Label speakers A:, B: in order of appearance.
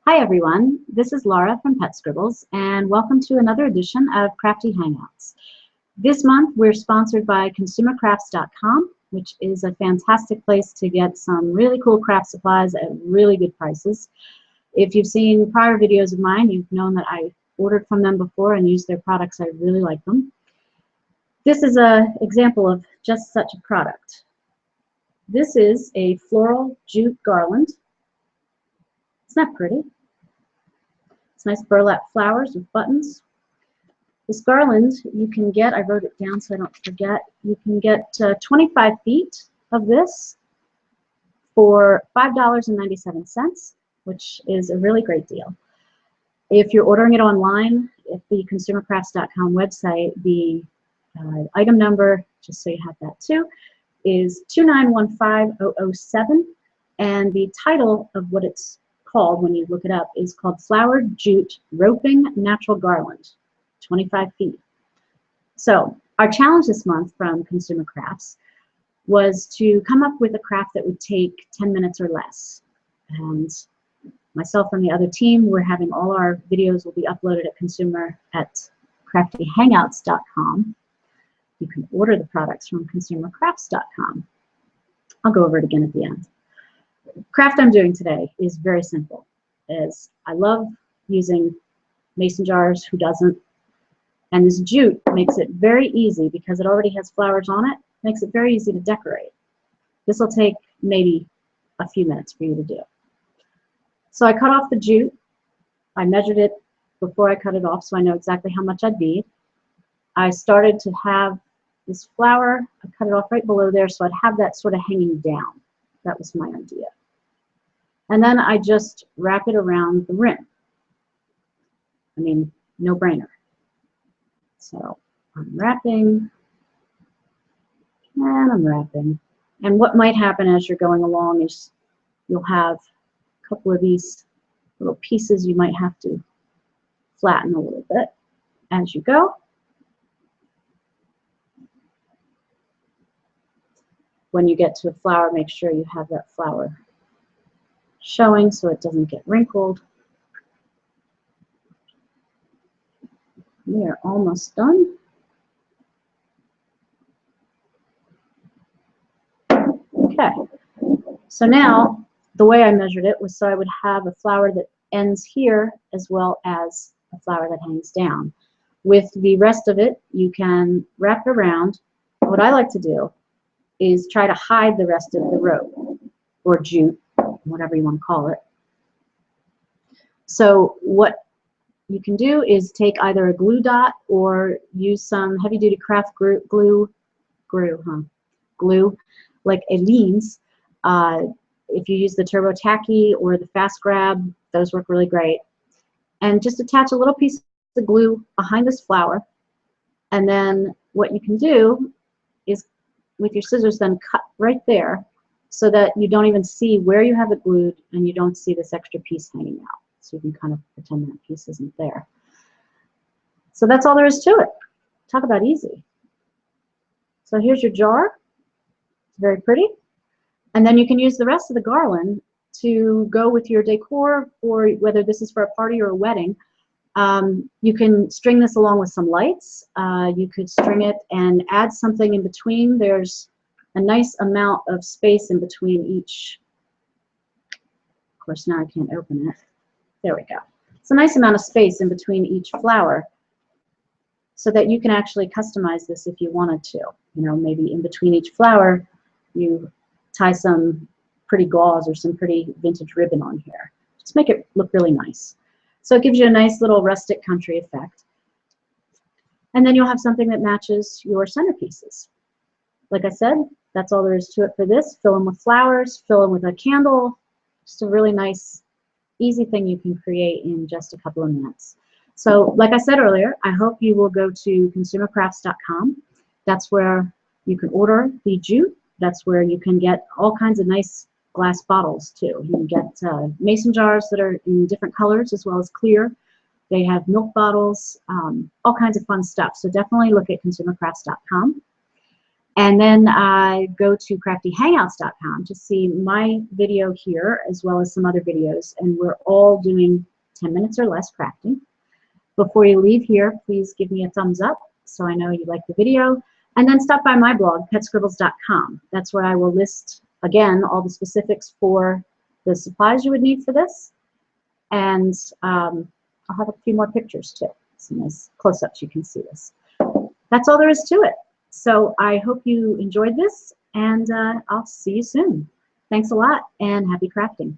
A: Hi everyone, this is Laura from Pet Scribbles and welcome to another edition of Crafty Hangouts. This month we're sponsored by consumercrafts.com, which is a fantastic place to get some really cool craft supplies at really good prices. If you've seen prior videos of mine, you've known that I ordered from them before and used their products. I really like them. This is an example of just such a product. This is a floral jute garland. Isn't that pretty? It's nice burlap flowers with buttons. This garland you can get, I wrote it down so I don't forget, you can get 25 feet of this for $5.97, which is a really great deal. If you're ordering it online, at the consumercrafts.com website, the item number, just so you have that too, is 2915007, and the title of what it's called, when you look it up, is called Flowered Jute Roping Natural Garland, 25 feet. So our challenge this month from Consumer Crafts was to come up with a craft that would take 10 minutes or less. And myself and the other team, we're having all our videos will be uploaded at craftyhangouts.com. You can order the products from consumercrafts.com. I'll go over it again at the end. Craft I'm doing today is very simple. I love using mason jars, who doesn't? And this jute makes it very easy because it already has flowers on it, makes it very easy to decorate. This will take maybe a few minutes for you to do. So I cut off the jute. I measured it before I cut it off so I know exactly how much I'd need. I started to have this flower, I cut it off right below there so I'd have that sort of hanging down. That was my idea. And then I just wrap it around the rim. I mean, no brainer. So I'm wrapping, and I'm wrapping. And what might happen as you're going along is you'll have a couple of these little pieces you might have to flatten a little bit as you go. When you get to a flower, make sure you have that flower showing so it doesn't get wrinkled. We are almost done. Okay, so now the way I measured it was so I would have a flower that ends here as well as a flower that hangs down. With the rest of it, you can wrap it around. What I like to do is try to hide the rest of the rope or jute, whatever you want to call it. So what you can do is take either a glue dot or use some heavy-duty craft glue, like Aleene's. If you use the Turbo Tacky or the Fast Grab, those work really great. And just attach a little piece of glue behind this flower, and then what you can do is with your scissors then cut right there so that you don't even see where you have it glued and you don't see this extra piece hanging out. So you can kind of pretend that piece isn't there. So that's all there is to it. Talk about easy. So here's your jar. It's very pretty. And then you can use the rest of the garland to go with your decor, or whether this is for a party or a wedding. You can string this along with some lights. You could string it and add something in between. There's a nice amount of space in between each. Of course, now I can't open it. There we go. It's a nice amount of space in between each flower so that you can actually customize this if you wanted to. You know, maybe in between each flower, you tie some pretty gauze or some pretty vintage ribbon on here. Just make it look really nice. So it gives you a nice little rustic country effect. And then you'll have something that matches your centerpieces. Like I said, that's all there is to it for this. Fill them with flowers, fill them with a candle. Just a really nice, easy thing you can create in just a couple of minutes. So like I said earlier, I hope you will go to consumercrafts.com. That's where you can order the jute. That's where you can get all kinds of nice glass bottles too. You can get mason jars that are in different colors as well as clear. They have milk bottles, all kinds of fun stuff. So definitely look at consumercrafts.com. And then go to craftyhangouts.com to see my video here as well as some other videos. And we're all doing 10 minutes or less crafting. Before you leave here, please give me a thumbs up so I know you like the video. And then stop by my blog, petscribbles.com. That's where I will list, again, all the specifics for the supplies you would need for this. And I'll have a few more pictures too. Some nice close-ups, you can see this. That's all there is to it. So I hope you enjoyed this, and I'll see you soon. Thanks a lot, and happy crafting.